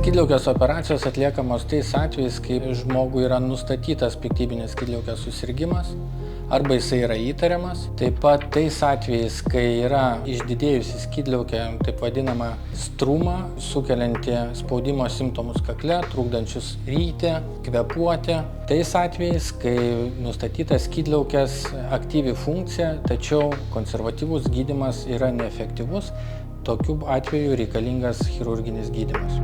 Skydliaukės operacijos atliekamos tais atvejais, kai žmogui yra nustatytas piktybinis skydliaukės susirgimas arba jisai yra įtariamas. Taip pat tais atvejais, kai yra išdidėjusi skydliaukė, taip vadinama struma, sukelianti spaudimo simptomus kakle, trukdančius ryti, kvėpuoti. Tais atvejais, kai nustatyta skydliaukės aktyvi funkcija, tačiau konservatyvus gydymas yra neefektyvus, tokiu atveju reikalingas chirurginis gydymas.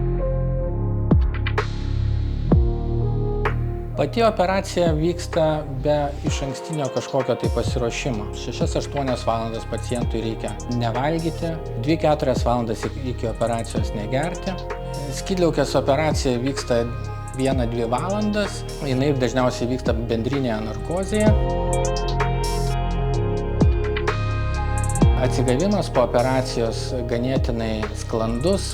Pati operacija vyksta be išankstinio kažkokio pasiruošimo. 6-8 valandas pacientui reikia nevalgyti, 2-4 valandas iki operacijos negerti. Skydliaukės operacija vyksta 1-2 valandas, jinai dažniausiai vyksta bendrinėje narkozėje. Atsigavimas po operacijos ganėtinai sklandus.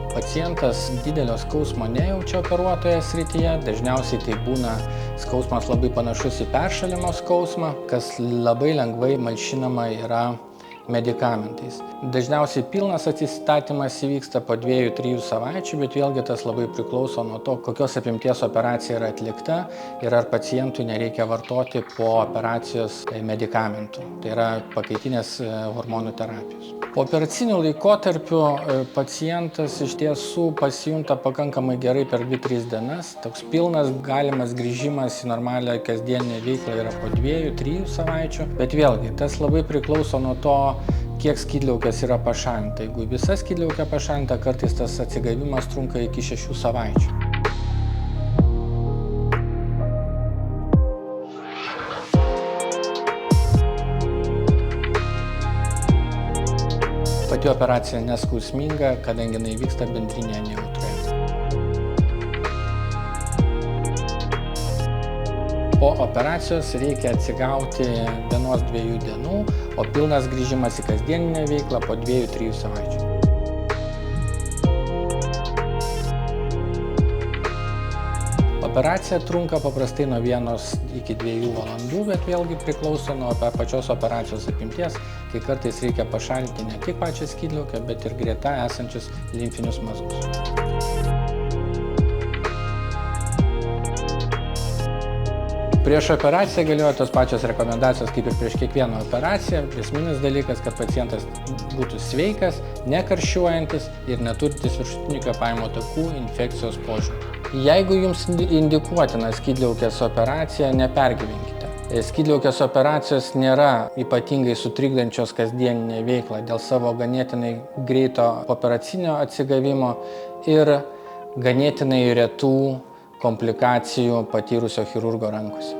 Pacientas didelio skausmo nejaučia operuotoje srityje, dažniausiai tai būna skausmas labai panašus į peršalimo skausmą, kas labai lengvai malšinama yra medikamentais. Dažniausiai pilnas atsistatymas įvyksta po 2-3 savaičių, bet vėlgi tas labai priklauso nuo to, kokios apimties operacija yra atlikta ir ar pacientui nereikia vartoti po operacijos medikamentų, tai yra pakaitinės hormonų terapijos. Po operaciniu laikotarpiu pacientas iš tiesų pasijunta pakankamai gerai per 2-3 dienas. Toks pilnas galimas grįžimas į normalią kasdieninę veiklą yra po 2-3 savaičių, bet vėlgi tas labai priklauso nuo to, kiek skydliaukės yra pašalinta. Jeigu visa skydliaukė pašalinta, kartais tas atsigavimas trunka iki 6 savaičių. Pati operacija neskausminga, kadangi jinai vyksta bendrinėje nejautroje. Po operacijos reikia atsigauti 1-2 dienų, o pilnas grįžimas į kasdieninę veiklą po 2-3 savaičių. Operacija trunka paprastai nuo 1-2 valandų, bet vėlgi priklauso nuo pačios operacijos apimties, kai kartais reikia pašalinti ne tik pačią skydliaukę, bet ir greta esančius limfinius mazgus. Prieš operaciją galioja tos pačios rekomendacijos kaip ir prieš kiekvieną operaciją. Esminis dalykas, kad pacientas būtų sveikas, nekarščiuojantis ir neturintis viršutinių kvėpavimo takų infekcijos požymių. Jeigu jums indikuotina skydliaukės operacija, nepergyvenkite. Skydliaukės operacijos nėra ypatingai sutrikdančios kasdieninę veiklą dėl savo ganėtinai greito operacinio atsigavimo ir ganėtinai retų komplikacijų patyrusio chirurgo rankose.